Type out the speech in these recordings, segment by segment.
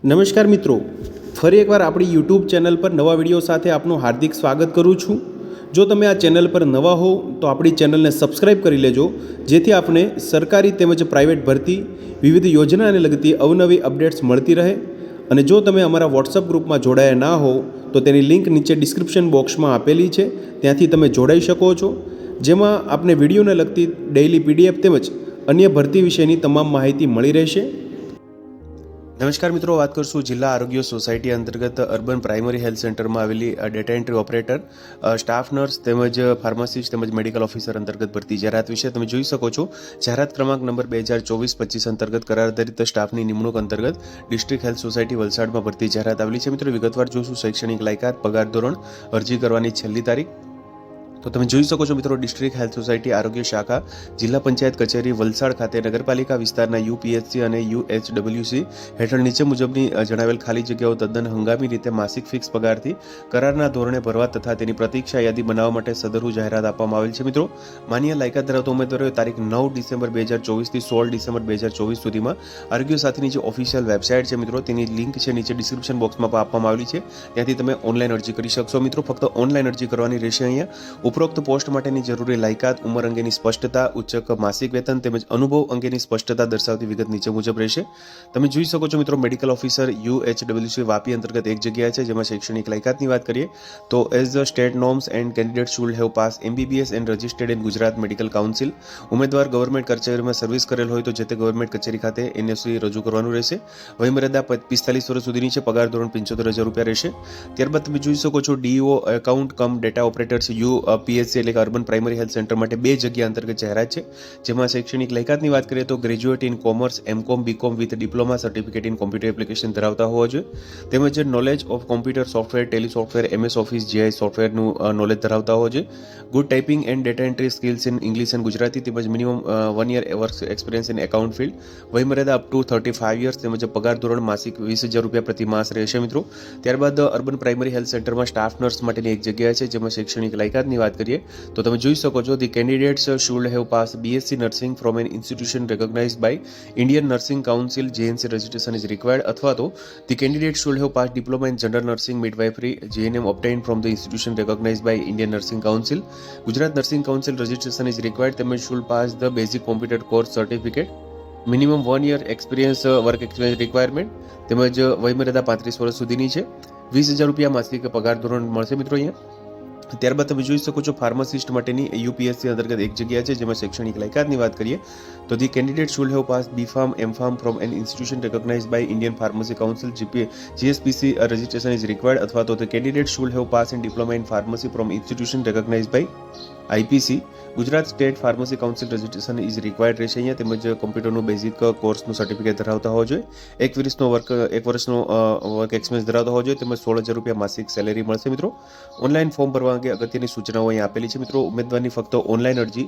નમસ્કાર મિત્રો, ફરી એકવાર આપણી યુટ્યુબ ચેનલ પર નવા વિડીયો સાથે આપનું હાર્દિક સ્વાગત કરું છું। જો તમે આ ચેનલ પર નવા હો તો આપણી ચેનલને સબસ્ક્રાઈબ કરી લેજો, જેથી આપને સરકારી તેમજ પ્રાઇવેટ ભરતી વિવિધ યોજનાને લગતી અવનવી અપડેટ્સ મળતી રહે। અને જો તમે અમારા વોટ્સઅપ ગ્રુપમાં જોડાયા ના હો તો તેની લિંક નીચે ડિસ્ક્રિપ્શન બોક્સમાં આપેલી છે, ત્યાંથી તમે જોડાઈ શકો છો, જેમાં આપને વિડીયોને લગતી ડેઇલી પીડીએફ તેમજ અન્ય ભરતી વિશેની તમામ માહિતી મળી રહેશે। નમસ્કાર મિત્રો, વાત કરશું જિલ્લા આરોગ્ય સોસાયટી અંતર્ગત અર્બન પ્રાઇમરી હેલ્થ સેન્ટરમાં આવેલી data entry operator, staff nurse તેમજ ફાર્માસિસ્ટ તેમજ મેડિકલ ઓફિસર અંતર્ગત ભરતી જાહેરાત વિશે તમે જોઈ શકો છો। જાહેરાત ક્રમાંક નંબર 2024-25 અંતર્ગત કરાર આધારિત સ્ટાફની નિમણૂક અંતર્ગત ડિસ્ટ્રિક્ટ હેલ્થ સોસાયટી વલસાડમાં ભરતી જાહેરાત આવેલી છે। મિત્રો વિગતવાર જોશું શૈક્ષણિક લાયકાત, પગાર ધોરણ, અરજી કરવાની છેલ્લી તારીખ। તો તમે જોઈ શકો છો મિત્રો, ડિસ્ટ્રિક્ટ હેલ્થ સોસાયટી આરોગ્ય શાખા જિલ્લા પંચાયત કચેરી વલસાડ ખાતે નગરપાલિકા વિસ્તારના યુપીએચસી અને યુએચડબલ્યુસી હેઠળ નીચે મુજબની જણાવેલ ખાલી જગ્યાઓ તદ્દન હંગામી રીતે માસિક ફિક્સ પગારથી કરારના ધોરણે ભરવા તથા તેની પ્રતીક્ષા યાદી બનાવવા માટે સદરુ જાહેરાત આપવામાં આવેલ છે। મિત્રો માન્ય લાયકાત ધરાવતા ઉમેદવારોએ તારીખ 9 ડિસેમ્બર 2024 થી 16 ડિસેમ્બર 2024 સુધીમાં આરોગ્ય સાથેની જે ઓફિશિયલ વેબસાઇટ છે મિત્રો, તેની લિંક છે નીચે ડિસ્ક્રિપ્શન બોક્સમાં આપવામાં આવેલી છે, ત્યાંથી તમે ઓનલાઈન અરજી કરી શકશો। મિત્રો ફક્ત ઓનલાઈન અરજી કરવાની રહેશે। અહીંયા ઉપરોક્ત પોસ્ટ માટેની જરૂરી લાયકાત, ઉંમર અંગેની સ્પષ્ટતા, ઉચ્ચક માસિક વેતન તેમજ અનુભવ અંગેની સ્પષ્ટતા દર્શાવતી વિગત નીચે મુજબ રહેશે। તમે જોઈ શકો છો મિત્રો, મેડિકલ ઓફિસર યુએચડબલ્યુસી વાપી અંતર્ગત એક જગ્યા છે, જેમાં શૈક્ષણિક લાયકાતની વાત કરીએ તો as the state norms and candidate should have pass MBBS and registered in Gujarat medical council. ઉમેદવાર ગવર્મેન્ટ કચેરીમાં સર્વિસ કરેલ હોય તો જે તે ગવર્મેન્ટ કચેરી ખાતે NSC રજૂ કરવાનું રહેશે। વયમર્યાદા 45 વર્ષ સુધીની છે। પગાર ધોરણ 75,000 રૂપિયા રહેશે। ત્યારબાદ તમે જોઈ શકો છો, DO account come data operators UPSC એટલે કે અર્બન પ્રાઇમરી હેલ્થ સેન્ટર માટે 2 જગ્યા અંતર્ગત જાહેરાત છે, જેમાં શૈક્ષણિક લાયકાતની વાત કરીએ તો graduate in commerce, MCOM, BCOM with diploma certificate in computer application ધરાવતા હોવા જોઈએ, તેમજ knowledge of computer software, Tally software, MS office, GI સોફ્ટવેરનું નોલેજ ધરાવતા હોવા જોઈએ, good typing and data entry skills in English and Gujarati, તેમજ minimum 1 year work experience in account field, વયમર્યાદા અપ ટુ 35 યર્સ, તેમજ પગાર ધોરણ માસિક 20,000 રૂપિયા પ્રતિ માસ રહેશે। મિત્રો ત્યારબાદ અર્બન પ્રાઇમરી હેલ્થ સેન્ટરમાં સ્ટાફ નર્સ માટેની એક જગ્યા છે, જેમાં શૈક્ષણિક લાયકાતની વાત કરીએ તો તમે જોઈ શકો છો, the candidates should have pass BSc nursing from an institution recognised by Indian Nursing Council, JNC registration is required, અથવા તો the candidate should have pass diploma in general nursing midwifery, JNM obtained from the institution recognized by Indian Nursing Council, Gujarat Nursing Council registration is required, તેમજ should pass the basic computer course certificate, minimum 1 year experience work experience requirement, તેમજ વયમર્યાદા 35 વર્ષ સુધીની છે। 20,000 રૂપિયા માસિક પગાર ધોરણ મળશે મિત્રો અહીંયા। ત્યારબાદ તમે જોઈ શકો છો, ફાર્માસિસ્ટ માટેની UPSC અંતર્ગત એક જગ્યા છે, જેમાં શૈક્ષણિક લાયકાતની વાત કરીએ તો the candidate should have pass BPharm, MPharm from an institution recognised by Indian Pharmacy Council, GSPC registration is required, અથવા તો the candidate should have pass in diploma in pharmacy from institution recognised by IPC, Gujarat State Pharmacy Council registration is required રહેશે અહીંયા, તેમજ કોમ્પ્યુટરનું basic કોર્સનું certificate ધરાવતા હોવો જોઈએ, 1 વર્ષનો work experience ધરાવતા હોવો જોઈએ, તેમજ 16,000 રૂપિયા માસિક સેલેરી મળશે। મિત્રો ઓનલાઈન ફોર્મ ભરવા અંગે અગત્યની સૂચનાઓ અહીં આપેલી છે। મિત્રો ઉમેદવારની ફક્ત ઓનલાઈન અરજી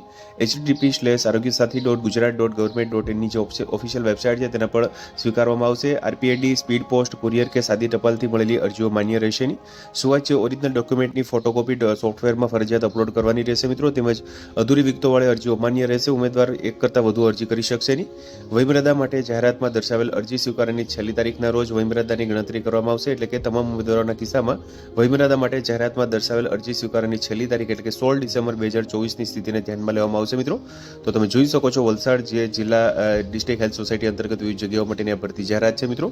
http://arogyasathi.gujarat.government.in ની જે ઓફિશિયલ વેબસાઇટ છે તેના પર સ્વીકારવામાં આવશે। RPID, સ્પીડ પોસ્ટ, કુરિયર કે સાદી ટપાલથી મળેલી અરજીઓ માન્ય રહેશે નહીં। સુવાચ્ય ઓરિજિનલ ડોક્યુમેન્ટની ફોટોકોપી સોફ્ટવેરમાં ફરજિયાત અપલોડ કરવાની રહેશે મિત્રો, તેમજ અધૂરી વિગતોવાળી અરજીઓ માન્ય રહેશે। ઉમેદવાર એક કરતાં વધુ અરજી કરી શકશે નહીં। વયમર્યાદા માટે જાહેરાતમાં દર્શાવેલ અરજી સ્વીકારવાની છેલ્લી તારીખના રોજ વયમર્યાદાની ગણતરી કરવામાં આવશે, એટલે કે તમામ ઉમેદવારોના કિસ્સામાં વયમર્યાદા માટે જાહેરાતમાં દર્શાવેલ અરજી સ્વીકારવાની છેલ્લી તારીખ એટલે કે 16 ડિસેમ્બર 2024ની સ્થિતિને ધ્યાનમાં લેવામાં આવશે। મિત્રો તો તમે જોઈ શકો છો, વલસાડ જે જિલ્લા ડિસ્ટ્રિક્ટ હેલ્થ સોસાયટી અંતર્ગત વિવિધ જગ્યાઓ માટેની આ ભરતી જાહેરાત છે। મિત્રો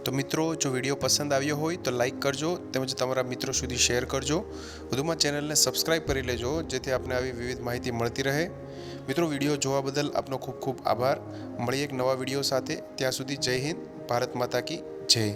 તો મિત્રો, જો વિડીયો પસંદ આવ્યો હોય તો લાઇક કરજો, તેમજ તમારા મિત્રો સુધી શેર કરજો। વધુમાં ચેનલને સબસ્ક્રાઇબ કરી લેજો, જેથી આપને આવી વિવિધ માહિતી મળતી રહે। મિત્રો વિડીયો જોવા બદલ આપનો ખૂબ ખૂબ આભાર। મળીએ એક નવા વિડીયો સાથે, ત્યાં સુધી જય હિન્દ, ભારત માતા કી જય।